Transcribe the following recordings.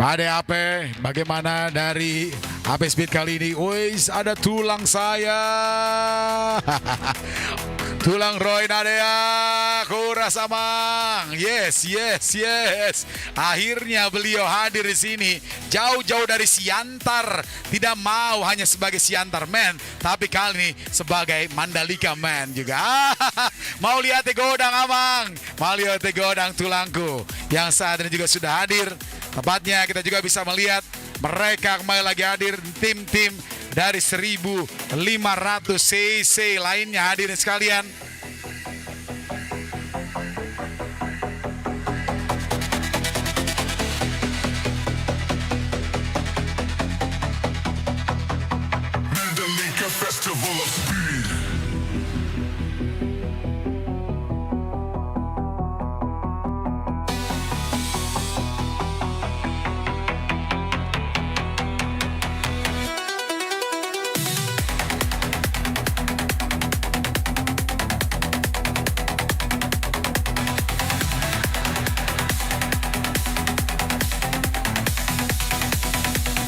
Pada Ape, bagaimana dari Ape Speed kali ini? Wis, ada tulang saya. Tulang Roy Nadea, Kuras Amang. Yes. Akhirnya beliau hadir di sini. Jauh-jauh dari Siantar. Tidak mau hanya sebagai Siantar Man, tapi kali ini sebagai Mandalika Man juga. Mau lihat godang Amang. Mau lihat godang tulangku. Yang saat ini juga sudah hadir. Tepatnya kita juga bisa melihat mereka kembali lagi hadir, tim-tim dari 1500 cc lainnya hadirin sekalian. Mandalika Festival of Speed.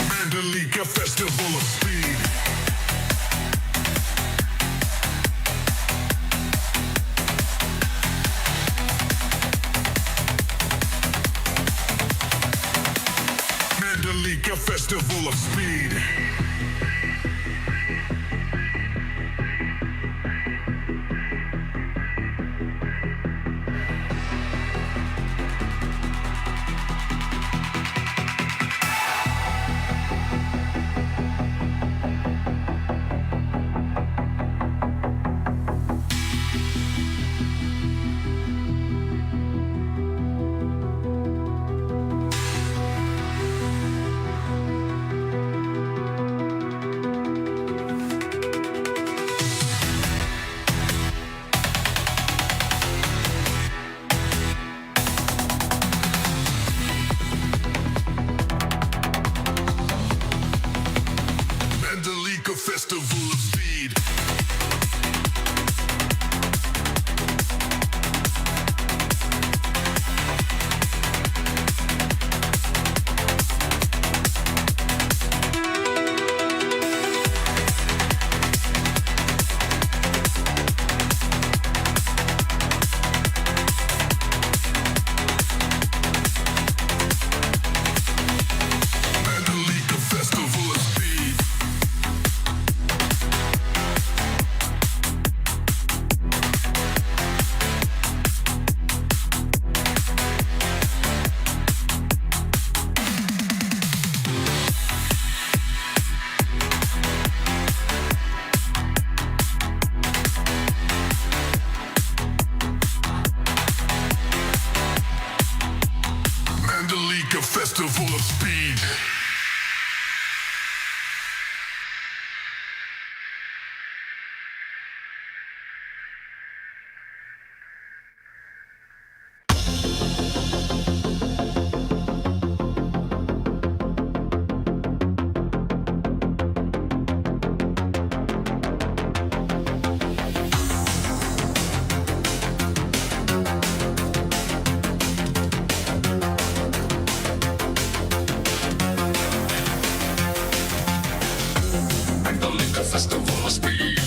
Mandalika Festival of Speed. Mandalika Festival of Speed. Mandalika Festival of Speed. Mandalika Festival of Speed. Mandalika Festival of Speed. Mandalika Festival of Speed. Mandalika Festival of Speed.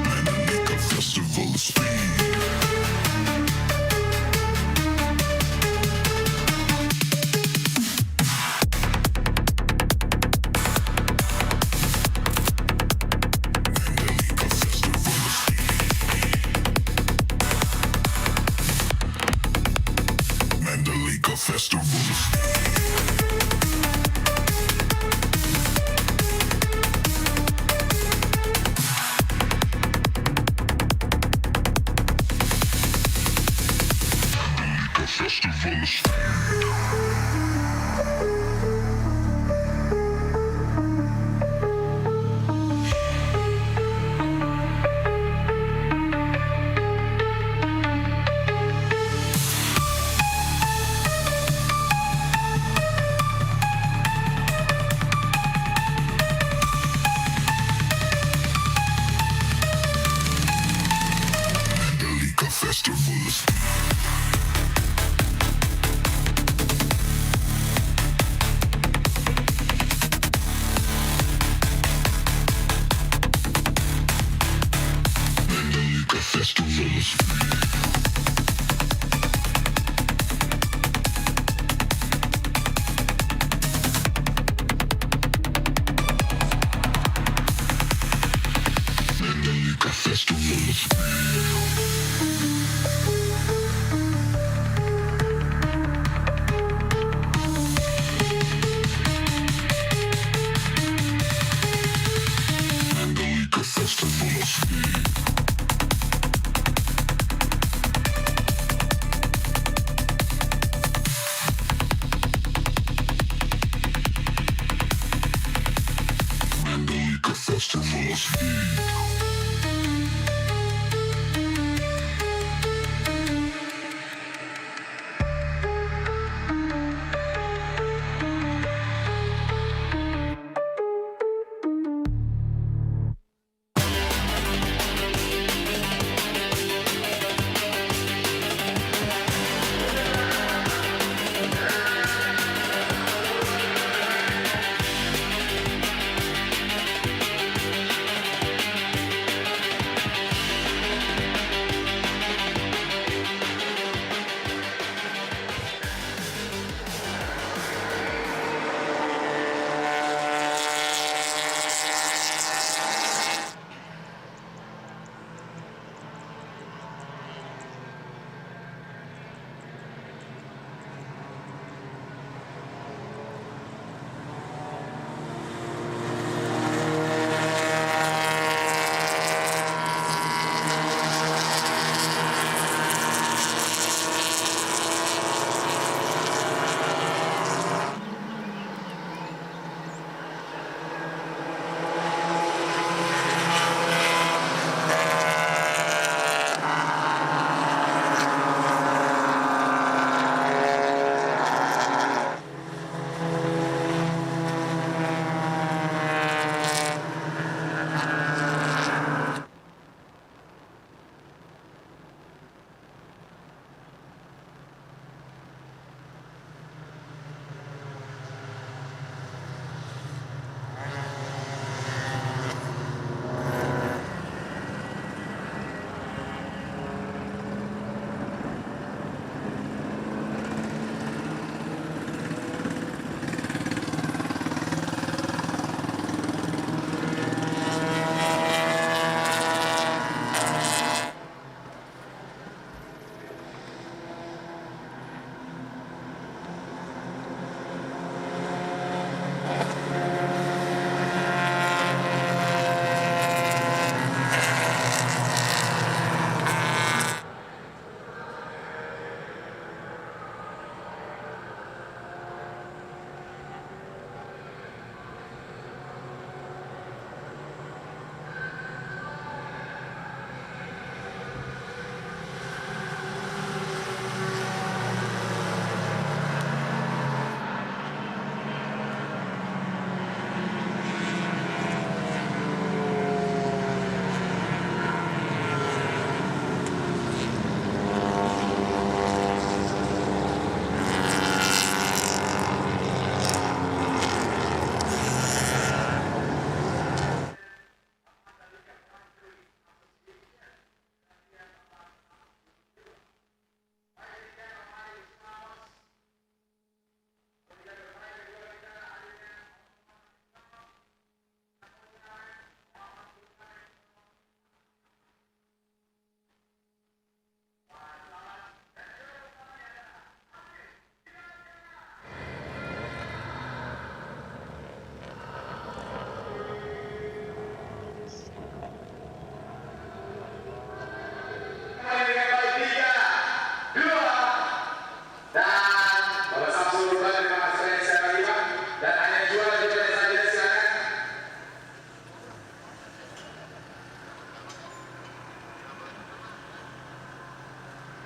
Mandalika Festival of Speed. Mandalika Festival of Speed. Mandalika Festival of Speed. Mandalika Festival of Speed. Mandalika Festival of Speed. Mandalika Festival of Speed. Mandalika Festival of Speed. Mandalika Festival of Speed. Mandalika Festival of Speed.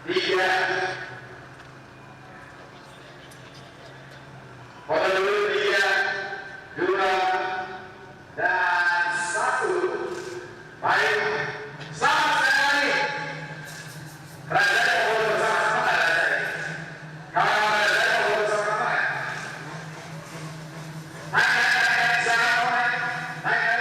tiga, foto dulu, tiga, dua, dan satu. Baik, selamat sekali. Raja foto bersama-sama, Raja. Kawan Raja foto bersama-sama. Naik, siapa? Naik.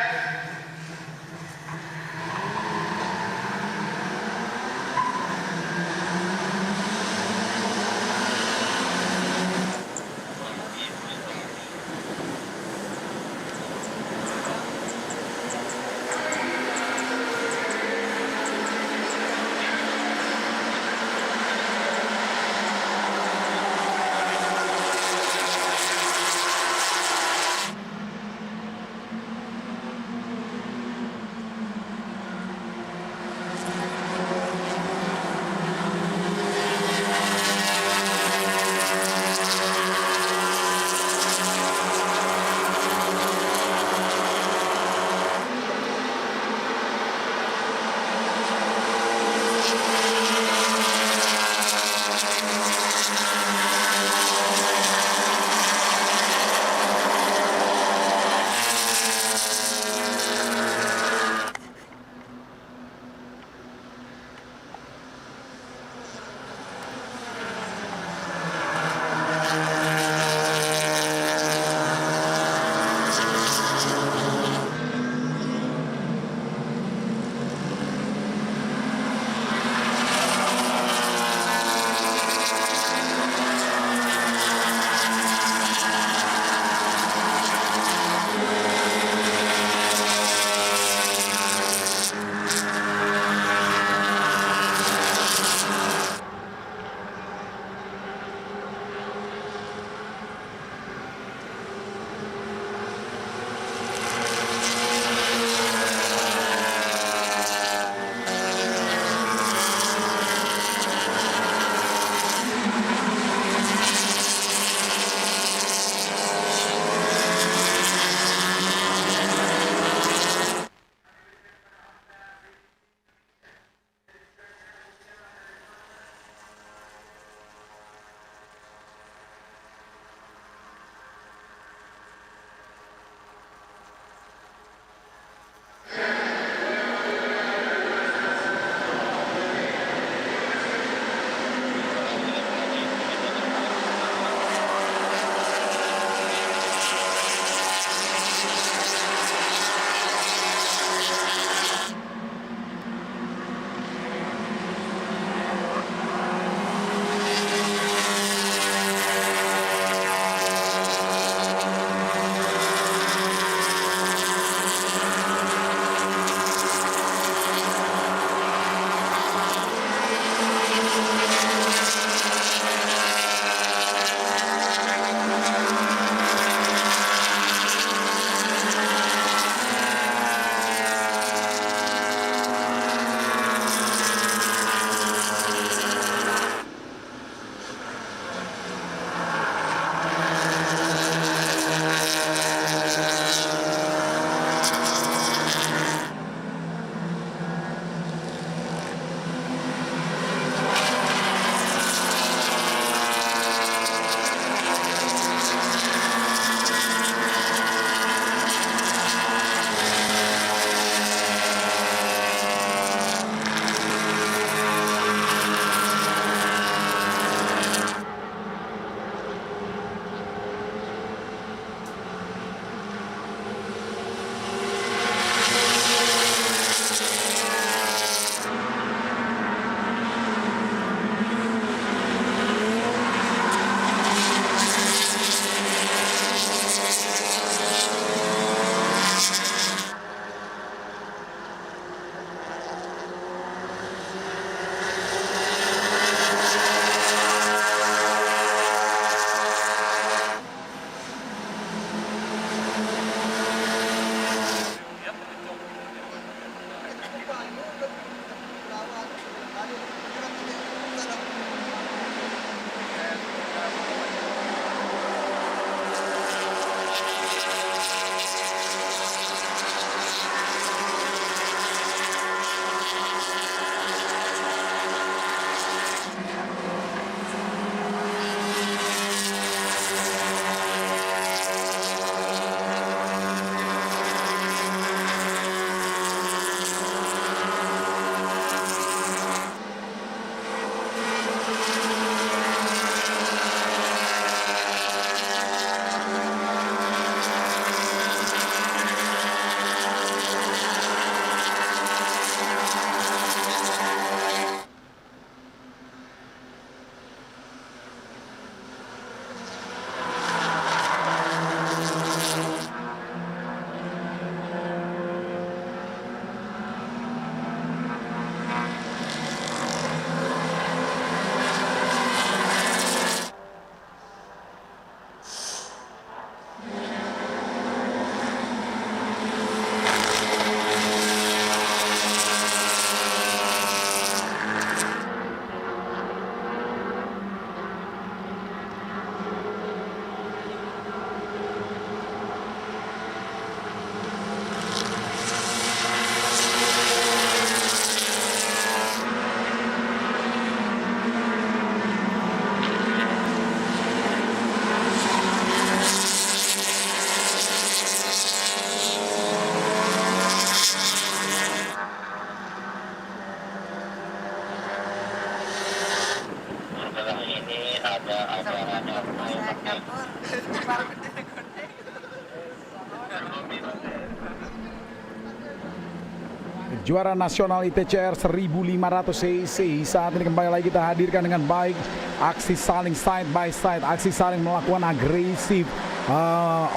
Juara nasional ITCR 1500 cc saat ini kembali lagi kita hadirkan dengan baik. Aksi saling side by side, aksi saling melakukan agresif,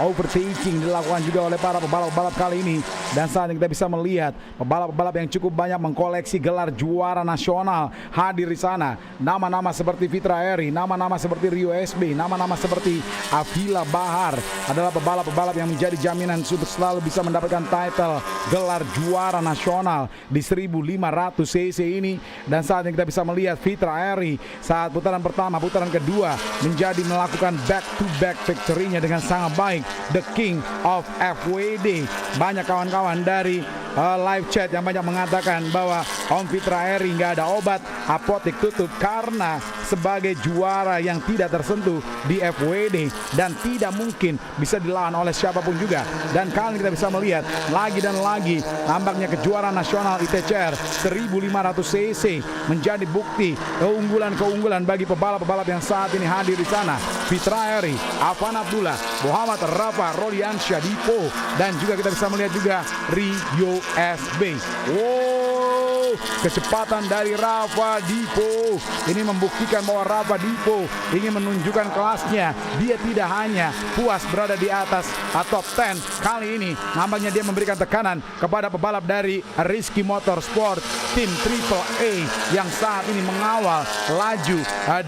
overtaking dilakukan juga oleh para pebalap-pebalap kali ini. Dan saat ini kita bisa melihat pebalap-pebalap yang cukup banyak mengkoleksi gelar juara nasional hadir di sana. Nama-nama seperti Fitra Eri, nama-nama seperti Rio SB, nama-nama seperti Avila Bahar adalah pebalap-pebalap yang menjadi jaminan untuk selalu bisa mendapatkan title gelar juara nasional di 1500 cc ini. Dan saat ini kita bisa melihat Fitra Eri saat putaran pertama, putaran kedua menjadi melakukan back-to-back victory-nya dengan sangat baik. The King of FWD. Banyak kawan-kawan dari live chat yang banyak mengatakan bahwa Om Fitra Eri nggak ada obat, apotek tutup karena sebagai juara yang tidak tersentuh di FWD dan tidak mungkin bisa dilawan oleh siapapun juga. Dan kali ini kita bisa melihat lagi dan lagi nampaknya kejuaraan nasional ITCR 1500 cc menjadi bukti keunggulan-keunggulan bagi pebalap-pebalap yang saat ini hadir di sana. Fitra Eri, Afan Abdullah, Muhammad Rafa, Rodiansyah Dipo, dan juga kita bisa melihat juga Rio SB. Wow, kecepatan dari Rafa Dipo ini membuktikan bahwa Rafa Dipo ingin menunjukkan kelasnya. Dia tidak hanya puas berada di atas top 10, kali ini nampaknya dia memberikan tekanan kepada pebalap dari Rizky Motorsport tim Triple A yang saat ini mengawal laju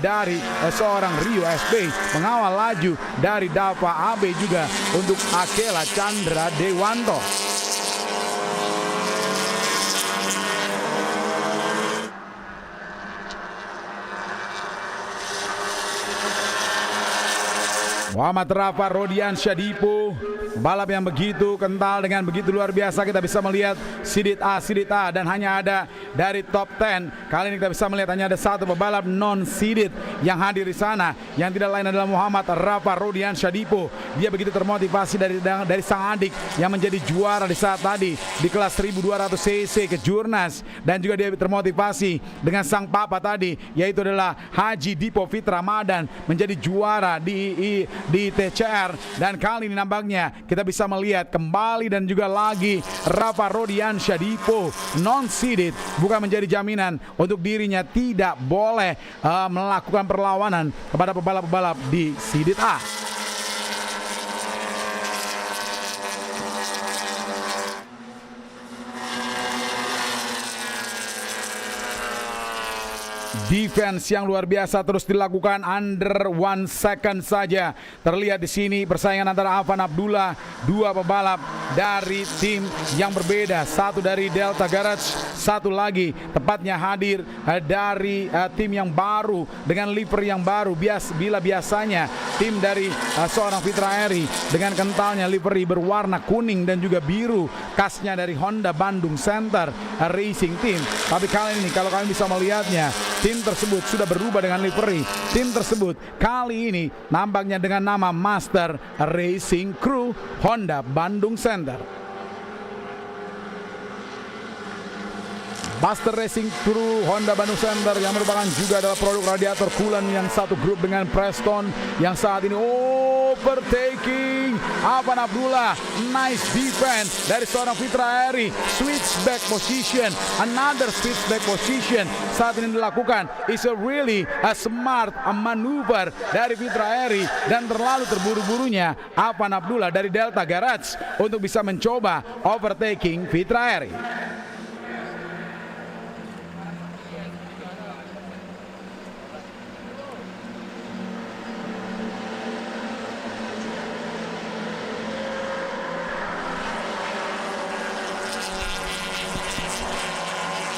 dari seorang Rio SB, mengawal laju dari Dava AB juga untuk Akela Chandra Dewanto. Muhammad Rafa, Rodiansyah Dipo, balap yang begitu kental dengan begitu luar biasa. Kita bisa melihat Sidit A dan hanya ada dari top 10. Kali ini kita bisa melihat hanya ada satu pebalap non Sidit yang hadir di sana, yang tidak lain adalah Muhammad Rafa, Rodiansyah Dipo. Dia begitu termotivasi dari sang adik yang menjadi juara di saat tadi di kelas 1200 cc kejurnas, dan juga dia termotivasi dengan sang papa tadi yaitu adalah Haji Dipo Fitra Madan menjadi juara di TCR. Dan kali ini nampaknya kita bisa melihat kembali dan juga lagi Rafa Rodiansyah Dipo non-seeded bukan menjadi jaminan untuk dirinya tidak boleh melakukan perlawanan kepada pebalap-pebalap di seeded A. Defense yang luar biasa terus dilakukan, under 1 second saja. Terlihat di sini persaingan antara Afan Abdullah, dua pebalap dari tim yang berbeda, satu dari Delta Garage, satu lagi tepatnya hadir dari tim yang baru dengan livery yang baru. Bila biasanya tim dari seorang Fitra Eri dengan kentalnya livery berwarna kuning dan juga biru, khasnya dari Honda Bandung Center Racing Team. Tapi kali ini kalau kalian bisa melihatnya, tim tersebut sudah berubah dengan livery. Tim tersebut kali ini nampaknya dengan nama Master Racing Crew Honda Bandung Center. Master Racing Crew Honda Bandung Center yang merupakan juga adalah produk radiator coolant yang satu grup dengan Preston yang saat ini overtaking Afan Abdullah. Nice defense dari seorang Fitra Eri. Switchback position, another switchback position saat ini dilakukan. Is a really a smart maneuver dari Fitra Eri, dan terlalu terburu-burunya Afan Abdullah dari Delta Garage untuk bisa mencoba overtaking Fitra Eri.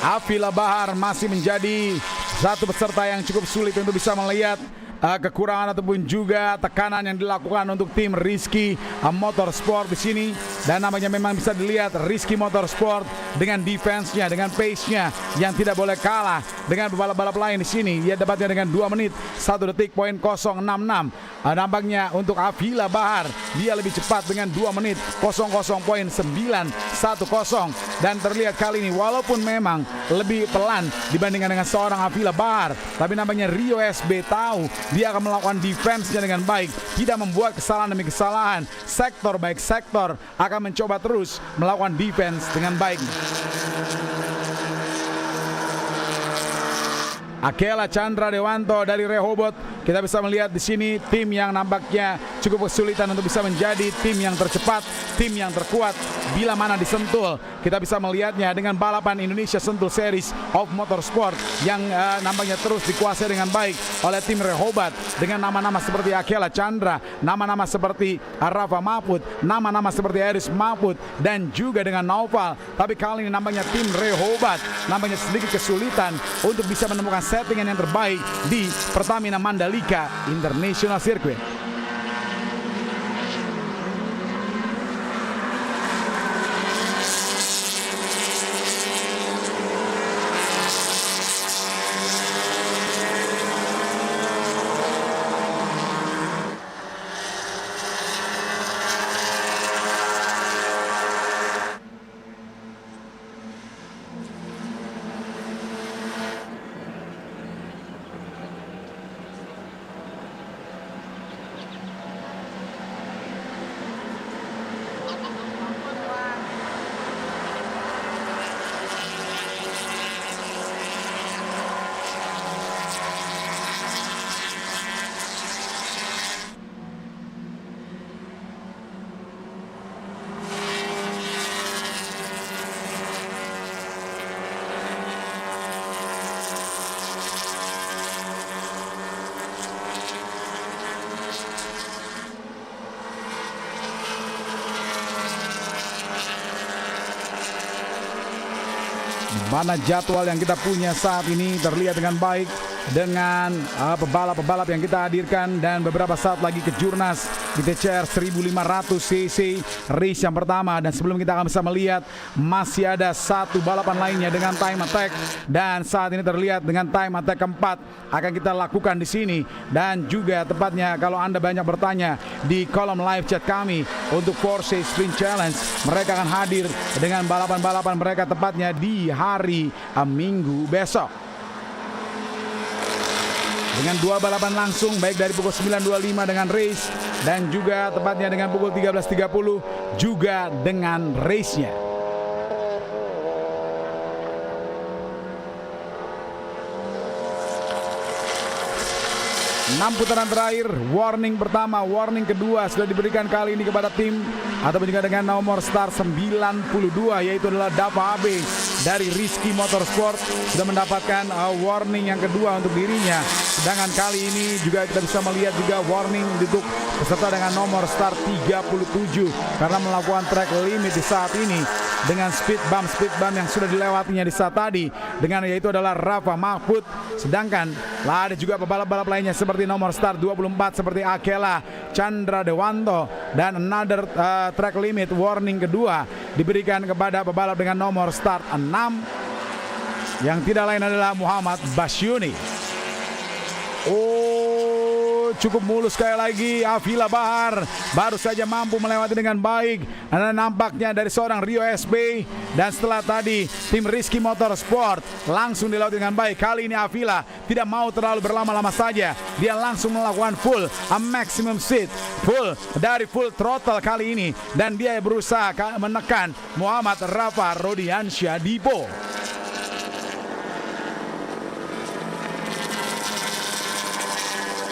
Avila Bahar masih menjadi satu peserta yang cukup sulit untuk bisa melihat kekurangan ataupun juga tekanan yang dilakukan untuk tim Rizky Motorsport di sini. dan namanya memang bisa dilihat Rizky Motorsport dengan defense-nya, dengan pace-nya yang tidak boleh kalah dengan balap-balap lain di sini. Ia dapatnya dengan 2 menit 1 detik poin 066. Nampaknya untuk Avila Bahar dia lebih cepat dengan 2 menit 00.910, dan terlihat kali ini walaupun memang lebih pelan dibandingkan dengan seorang Avila Bahar, tapi nampaknya Rio SB tahu dia akan melakukan defense-nya dengan baik, tidak membuat kesalahan demi kesalahan. Sektor baik sektor akan mencoba terus melakukan defense dengan baik. Akela Chandra Dewanto dari Rehoboth, kita bisa melihat di sini tim yang nampaknya cukup kesulitan untuk bisa menjadi tim yang tercepat, tim yang terkuat bila mana disentul. Kita bisa melihatnya dengan balapan Indonesia Sentul Series of Motorsport yang nampaknya terus dikuasai dengan baik oleh tim Rehoboth dengan nama-nama seperti Akela Chandra, nama-nama seperti Rafa Mahfud, nama-nama seperti Aris Mahfud, dan juga dengan Naufal. Tapi kali ini nampaknya tim Rehoboth nampaknya sedikit kesulitan untuk bisa menemukan settingan yang terbaik di Pertamina Mandalika International Circuit. Mana jadwal yang kita punya saat ini terlihat dengan baik dengan pebalap-pebalap yang kita hadirkan, dan beberapa saat lagi ke Jurnas di TCR 1500 cc race yang pertama. Dan sebelum kita akan bisa melihat masih ada satu balapan lainnya dengan time attack, dan saat ini terlihat dengan time attack keempat akan kita lakukan di sini. Dan juga tepatnya kalau Anda banyak bertanya di kolom live chat kami untuk Porsche Sprint Challenge, mereka akan hadir dengan balapan-balapan mereka tepatnya di hari Minggu besok dengan 2 balapan langsung, baik dari pukul 9.25 dengan race, dan juga tepatnya dengan pukul 13.30 juga dengan race-nya. 6 putaran terakhir, warning pertama, warning kedua sudah diberikan kali ini kepada tim ataupun juga dengan nomor start 92, yaitu adalah Dava Abe dari Rizky Motorsport sudah mendapatkan warning yang kedua untuk dirinya. Sedangkan kali ini juga kita bisa melihat juga warning untuk peserta dengan nomor start 37 karena melakukan track limit di saat ini dengan speed bump yang sudah dilewatinya di saat tadi, dengan yaitu adalah Rafa Mahfud. Sedangkan ada juga pebalap-balap lainnya seperti nomor start 24 seperti Akela Chandra Dewanto, dan another track limit warning kedua diberikan kepada pebalap dengan nomor start 6 yang tidak lain adalah Muhammad Basyuni. Cukup mulus sekali lagi. Avila Bahar baru saja mampu melewati dengan baik. Ada nampaknya dari seorang Rio SB, dan setelah tadi tim Rizky Motorsport langsung dilewati dengan baik. Kali ini Avila tidak mau terlalu berlama-lama saja. Dia langsung melakukan full maximum speed, full throttle kali ini, dan dia berusaha menekan Muhammad Rafa Rodiansyah Dipo.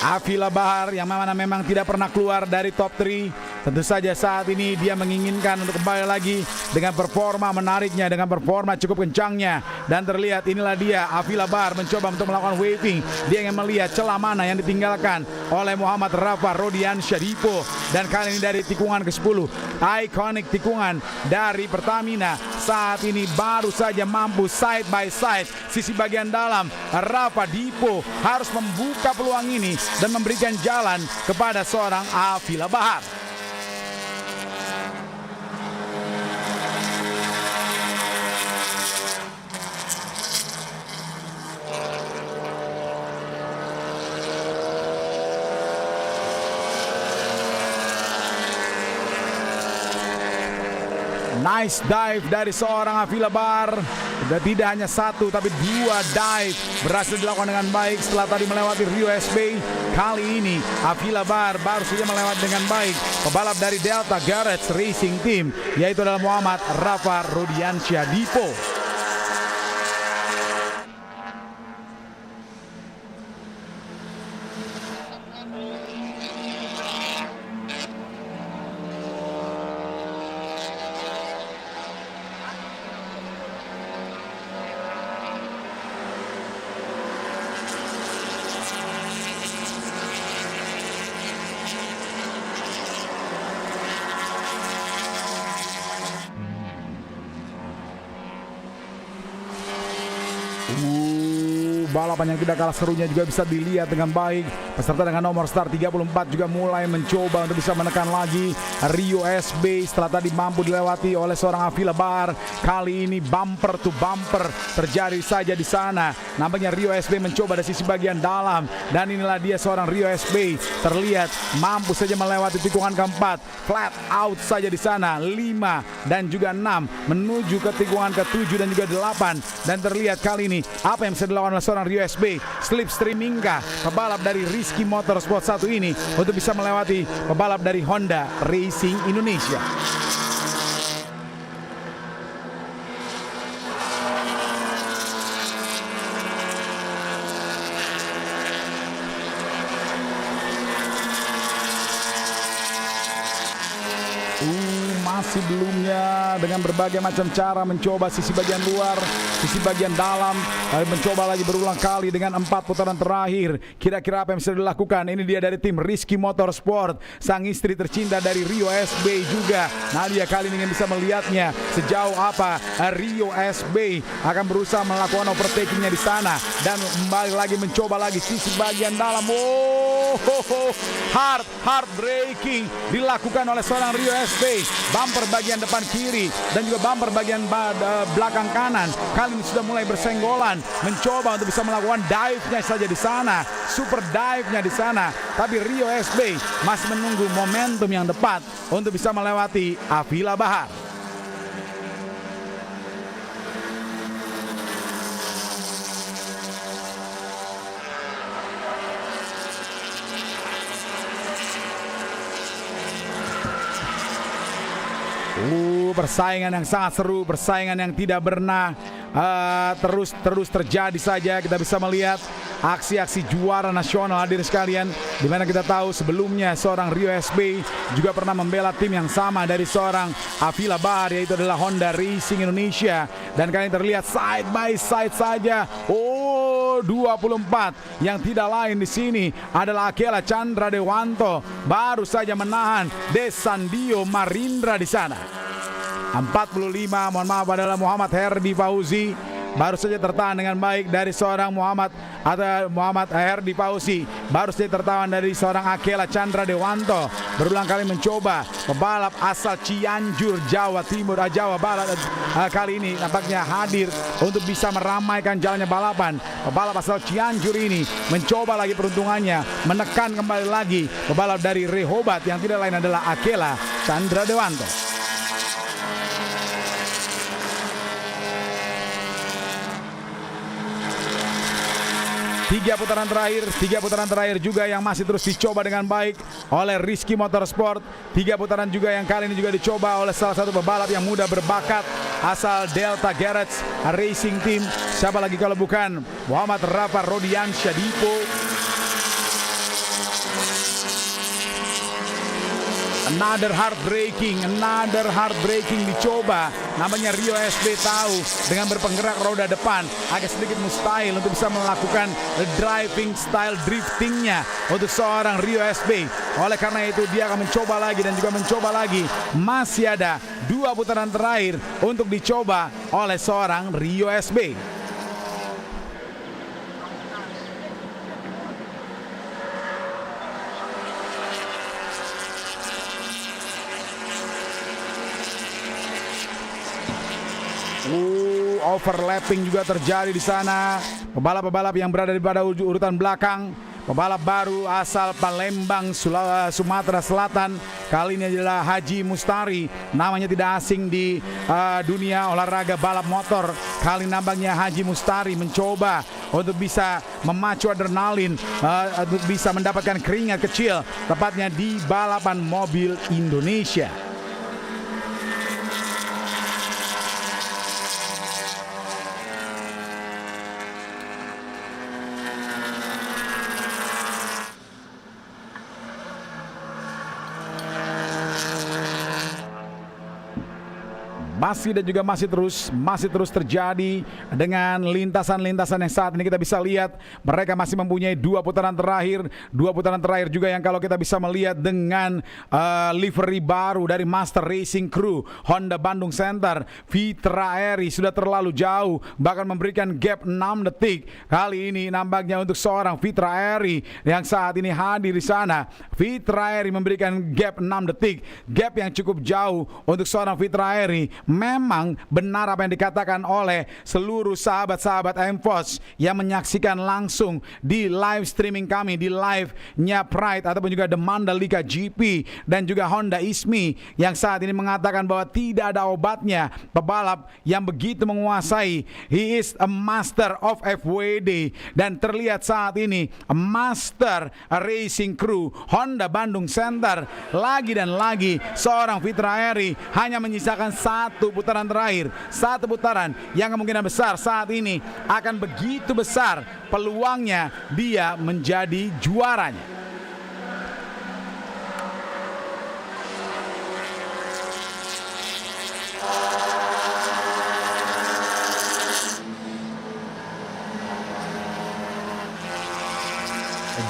Avila Bahar yang mana memang tidak pernah keluar dari top 3. Tentu saja saat ini dia menginginkan untuk kembali lagi dengan performa menariknya, dengan performa cukup kencangnya. Dan terlihat inilah dia Avila Bahar mencoba untuk melakukan waving. Dia ingin melihat celah mana yang ditinggalkan oleh Muhammad Rafa Rodiansyah Dipo. Dan kali ini dari tikungan ke-10, ikonik tikungan dari Pertamina saat ini baru saja mampu side by side sisi bagian dalam. Rafa Dipo harus membuka peluang ini dan memberikan jalan kepada seorang Avila Bahar. Nice dive dari seorang Avila Bar. Dan tidak hanya satu tapi dua dive berhasil dilakukan dengan baik setelah tadi melewati Rio SB. Kali ini Avila Bar baru saja melewati dengan baik pebalap dari Delta Garage Racing Team, yaitu adalah Muhammad Rafa Rodiansyah Dipo. Balapan yang tidak kalah serunya juga bisa dilihat dengan baik. Peserta dengan nomor start 34 juga mulai mencoba untuk bisa menekan lagi Rio SB setelah tadi mampu dilewati oleh seorang Avila Bar. Kali ini bumper to bumper terjadi saja di sana. Nampaknya Rio SB mencoba dari sisi bagian dalam, dan inilah dia seorang Rio SB terlihat mampu saja melewati tikungan keempat. Flat out saja di sana 5 dan juga 6 menuju ke tikungan ke-7 dan juga 8, dan terlihat kali ini apa yang bisa dilakukan oleh seorang Rio SB. Slipstream Inka, pebalap dari Rizky Motorsport 1 ini untuk bisa melewati pebalap dari Honda Racing Indonesia. Masih belumnya dengan berbagai macam cara mencoba sisi bagian luar, sisi bagian dalam, mencoba lagi berulang kali dengan 4 putaran terakhir. Kira-kira apa yang bisa dilakukan? Ini dia dari tim Rizky Motorsport, sang istri tercinta dari Rio SB juga. Nadia kali ini ingin bisa melihatnya sejauh apa Rio SB akan berusaha melakukan overtakingnya di sana, dan kembali lagi mencoba lagi sisi bagian dalam. Hard braking dilakukan oleh seorang Rio SB. Bumper bagian depan kiri dan juga bumper bagian belakang kanan kali ini sudah mulai bersenggolan, mencoba untuk bisa melakukan dive-nya saja di sana, super dive-nya di sana. Tapi Rio SB masih menunggu momentum yang tepat untuk bisa melewati Avila Bahar. Persaingan yang sangat seru, persaingan yang tidak pernah terus terjadi saja. Kita bisa melihat aksi-aksi juara nasional hadirin sekalian, di mana kita tahu sebelumnya seorang Rio SB juga pernah membela tim yang sama dari seorang Avila Bahar, yaitu adalah Honda Racing Indonesia, dan kali ini terlihat side by side saja. 24 yang tidak lain di sini adalah Akela Chandra Dewanto, baru saja menahan Desandio Marindra di sana. 45, mohon maaf, adalah Muhammad Herdi Fauzi, baru saja tertahan dengan baik dari seorang Muhammad Herdi Fauzi, baru saja tertahan dari seorang Akela Chandra Dewanto. Berulang kali mencoba pebalap asal Cianjur, Jawa Timur, Jawa Barat kali ini nampaknya hadir untuk bisa meramaikan jalannya balapan. Pebalap asal Cianjur ini mencoba lagi peruntungannya, menekan kembali lagi pebalap dari Rehoboth yang tidak lain adalah Akela Chandra Dewanto. 3 putaran terakhir juga yang masih terus dicoba dengan baik oleh Rizky Motorsport. 3 putaran juga yang kali ini juga dicoba oleh salah satu pebalap yang muda berbakat asal Delta Garage Racing Team. Siapa lagi kalau bukan Muhammad Rafa Rodiansyah Dipo. Another heartbreaking dicoba. Namanya Rio SB tahu dengan berpenggerak roda depan agak sedikit mustahil untuk bisa melakukan driving style driftingnya untuk seorang Rio SB. Oleh karena itu dia akan mencoba lagi dan juga mencoba lagi. Masih ada 2 putaran terakhir untuk dicoba oleh seorang Rio SB. Overlapping juga terjadi di sana. Pebalap-pebalap yang berada di pada urutan belakang Pebalap baru asal Palembang, Sumatera Selatan. Kali ini adalah Haji Mustari. Namanya tidak asing di dunia olahraga balap motor. Kali nampaknya Haji Mustari mencoba untuk bisa memacu adrenalin, untuk bisa mendapatkan keringat kecil, tepatnya di balapan mobil Indonesia. Masih dan juga masih terus terjadi dengan lintasan-lintasan yang saat ini kita bisa lihat mereka masih mempunyai dua putaran terakhir juga yang kalau kita bisa melihat dengan livery baru dari Master Racing Crew Honda Bandung Center. Fitra Eri sudah terlalu jauh, bahkan memberikan gap 6 detik. Kali ini nampaknya untuk seorang Fitra Eri yang saat ini hadir di sana, Fitra Eri memberikan gap 6 detik, gap yang cukup jauh untuk seorang Fitra Eri. Memang benar apa yang dikatakan oleh seluruh sahabat-sahabat M-Force yang menyaksikan langsung di live streaming kami, di live-nya Pride ataupun juga The Mandalika GP dan juga Honda ISMI yang saat ini mengatakan bahwa tidak ada obatnya pebalap yang begitu menguasai. He is a master of FWD dan terlihat saat ini Master Racing Crew Honda Bandung Center lagi dan lagi seorang Fitra Eri hanya menyisakan satu putaran terakhir, satu putaran yang kemungkinan besar saat ini akan begitu besar peluangnya dia menjadi juaranya.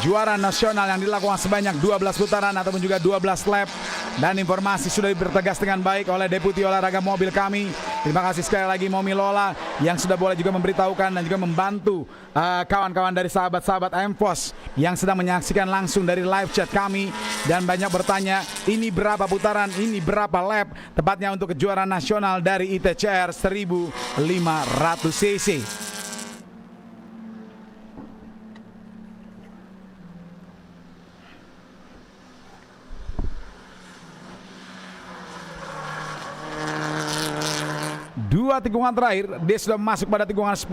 Juara nasional yang dilakukan sebanyak 12 putaran ataupun juga 12 lap, dan informasi sudah dipertegas dengan baik oleh Deputi Olahraga Mobil kami. Terima kasih sekali lagi Momi Lola yang sudah boleh juga memberitahukan dan juga membantu kawan-kawan dari sahabat-sahabat M-Force yang sedang menyaksikan langsung dari live chat kami dan banyak bertanya ini berapa putaran, ini berapa lap tepatnya untuk kejuaraan nasional dari ITCR 1500 cc. Dua tikungan terakhir, dia sudah masuk pada tikungan 10.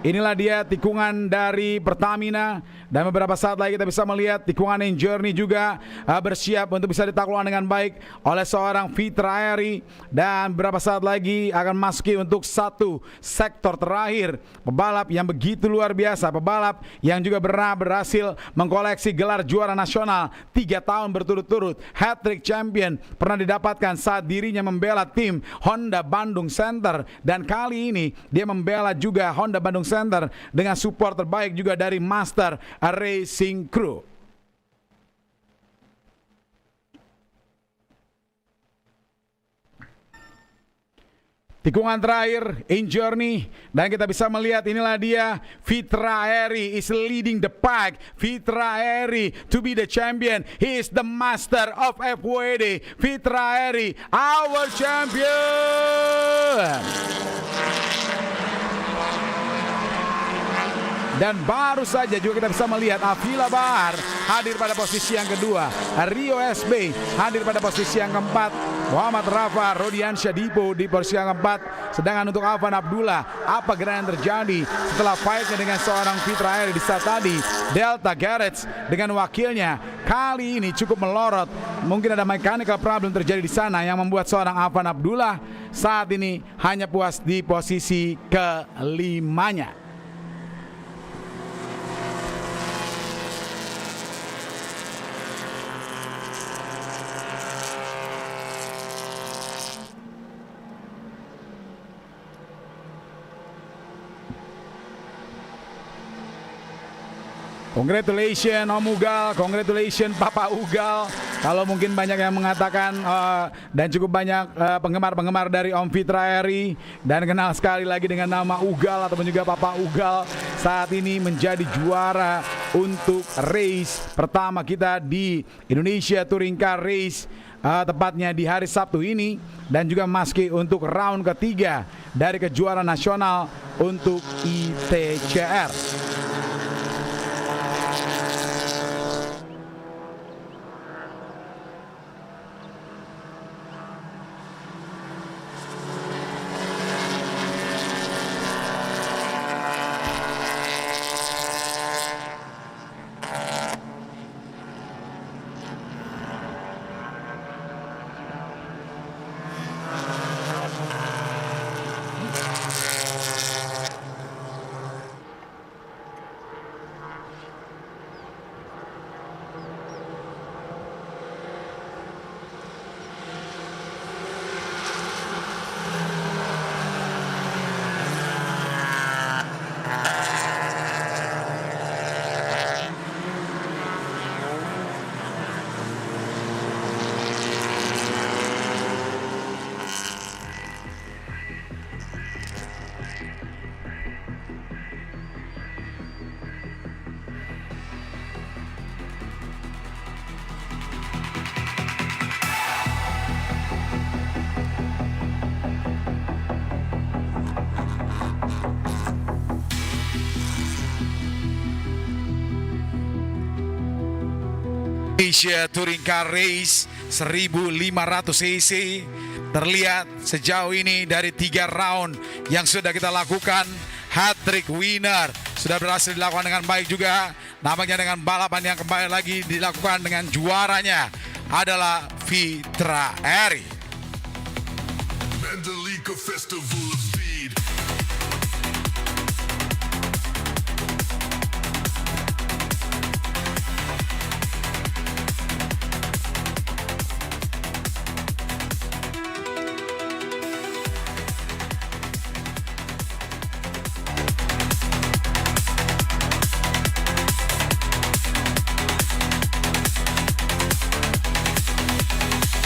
Inilah dia tikungan dari Pertamina. Dan beberapa saat lagi kita bisa melihat tikungan Journey juga bersiap untuk bisa ditaklukkan dengan baik oleh seorang Fitra Eri. Dan beberapa saat lagi akan masuki untuk satu sektor terakhir. Pebalap yang begitu luar biasa, pebalap yang juga berhasil mengkoleksi gelar juara nasional 3 tahun berturut-turut. Hat-trick champion pernah didapatkan saat dirinya membela tim Honda Bandung Center. Dan kali ini dia membela juga Honda Bandung Center dengan support terbaik juga dari Master Racing Crew. Tikungan terakhir Journey dan kita bisa melihat inilah dia Fitra Eri is leading the pack. Fitra Eri to be the champion. He is the master of FWD. Fitra Eri, our champion. Dan baru saja juga kita bisa melihat Avila Bahar hadir pada posisi yang kedua, Rio SB hadir pada posisi yang keempat, Muhammad Rafa Rodiansyah Dipo di posisi yang keempat. Sedangkan untuk Afan Abdullah, apa gerangan yang terjadi setelah fightnya dengan seorang Fitra Eri di saat tadi? Delta Garage dengan wakilnya kali ini cukup melorot. Mungkin ada mechanical problem terjadi di sana yang membuat seorang Afan Abdullah saat ini hanya puas di posisi kelimanya. Congratulations Om Ugal, congratulations Papa Ugal. Kalau mungkin banyak yang mengatakan dan cukup banyak penggemar-penggemar dari Om Fitra Eri dan kenal sekali lagi dengan nama Ugal ataupun juga Papa Ugal saat ini menjadi juara untuk race pertama kita di Indonesia Touring Car Race, tepatnya di hari Sabtu ini, dan juga masuki untuk round ketiga dari kejuaraan nasional untuk ITCR. Asia Touring Car Race 1500 cc. Terlihat sejauh ini dari 3 round yang sudah kita lakukan, hat-trick winner sudah berhasil dilakukan dengan baik juga. Nampaknya dengan balapan yang kembali lagi dilakukan dengan juaranya adalah Fitra Eri. Mandalika Festival of Speed.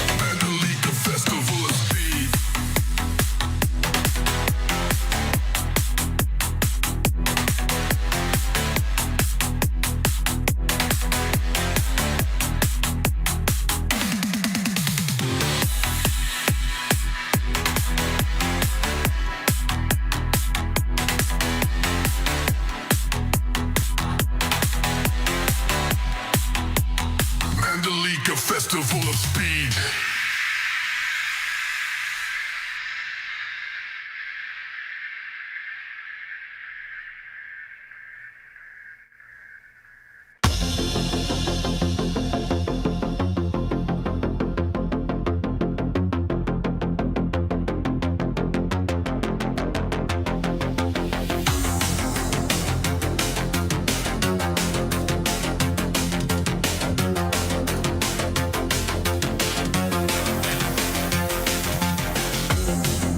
Mandalika Festival of Speed. Mandalika Festival of Speed.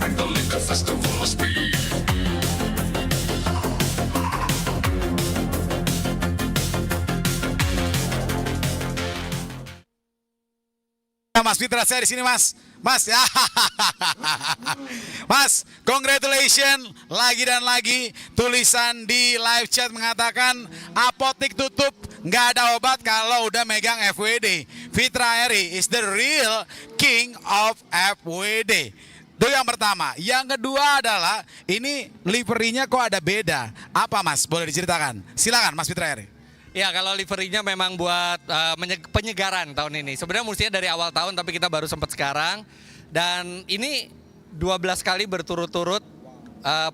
Mandalika Festival of Speed. Mas Fitra, saya di sini Mas. Mas, ya. Mas, congratulations lagi dan lagi. Tulisan di live chat mengatakan apotik tutup, nggak ada obat kalau udah megang FWD. Fitra Eri is the real king of FWD. Itu yang pertama. Yang kedua adalah ini liverinya kok ada beda. Apa Mas? Boleh diceritakan? Silakan Mas Fitra Eri. Ya, kalau liverinya memang buat penyegaran tahun ini. Sebenarnya mestinya dari awal tahun tapi kita baru sempat sekarang. Dan ini 12 kali berturut-turut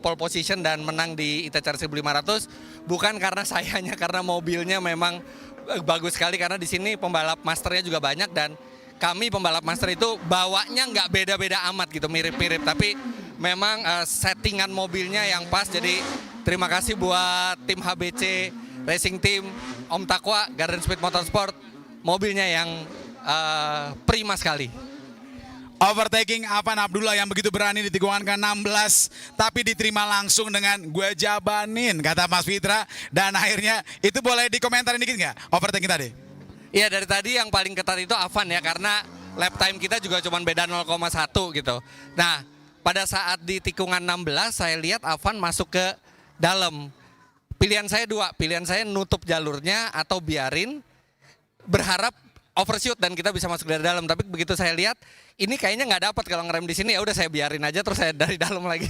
pole position dan menang di ITCR 1500. Bukan karena sayanya, karena mobilnya memang bagus sekali. Karena di sini pembalap masternya juga banyak dan kami pembalap master itu bawanya nggak beda-beda amat gitu, mirip-mirip. Tapi memang settingan mobilnya yang pas. Jadi terima kasih buat tim HBC Racing Team, Om Takwa, Garden Speed Motorsport, mobilnya yang prima sekali. Overtaking Afan Abdullah yang begitu berani di tikungan ke-16, tapi diterima langsung dengan gue jabanin, kata Mas Fitra. Dan akhirnya itu boleh dikomentarin dikit nggak overtaking tadi? Iya, dari tadi yang paling ketat itu Afan ya, karena lap time kita juga cuma beda 0,1 gitu. Nah, pada saat di tikungan 16 saya lihat Afan masuk ke dalam. Pilihan saya dua, pilihan saya nutup jalurnya atau biarin, berharap overshoot dan kita bisa masuk dari dalam. Tapi begitu saya lihat, ini kayaknya nggak dapat kalau ngerem di sini, ya udah saya biarin aja terus saya dari dalam lagi.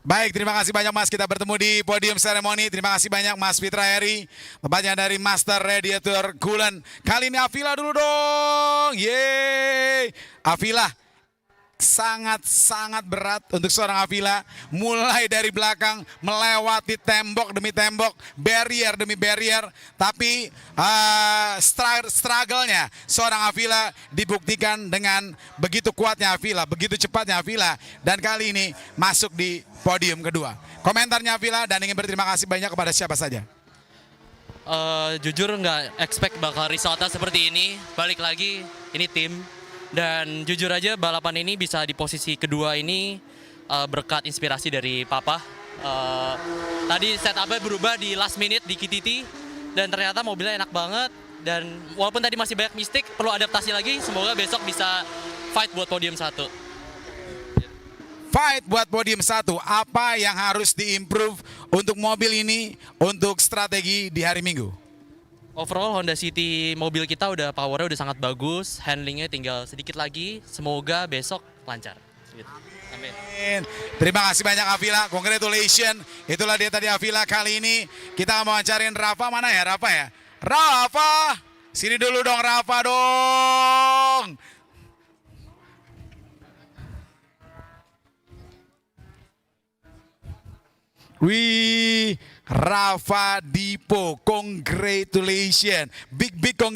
Baik, terima kasih banyak Mas. Kita bertemu di podium seremoni. Terima kasih banyak Mas Fitra Eri, tepatnya dari Master Radiator Coolant. Kali ini Avila dulu dong. Yeay. Avila. Sangat-sangat berat untuk seorang Avila, mulai dari belakang melewati tembok demi tembok, barrier demi barrier, tapi struggle-nya seorang Avila dibuktikan dengan begitu kuatnya Avila, begitu cepatnya Avila, dan kali ini masuk di podium kedua. Komentarnya Avila dan ingin berterima kasih banyak kepada siapa saja. Jujur nggak expect bakal resultnya seperti ini. Balik lagi, ini tim. Dan jujur aja balapan ini bisa di posisi kedua ini berkat inspirasi dari Papa. Tadi setupnya berubah di last minute di KTT dan ternyata mobilnya enak banget. Dan walaupun tadi masih banyak mistik, perlu adaptasi lagi. Semoga besok bisa fight buat podium 1. Fight buat podium 1, apa yang harus diimprove untuk mobil ini untuk strategi di hari Minggu? Overall Honda City mobil kita udah powernya udah sangat bagus, handlingnya tinggal sedikit lagi. Semoga besok lancar. Amin. Terima kasih banyak Avila, congratulations. Itulah dia tadi Avila. Kali ini kita mau wawancarin Rafa, mana ya Rafa ya? Rafa, sini dulu dong Rafa dong. Wih, Rafa Dipo, congratulations. Big congratulations.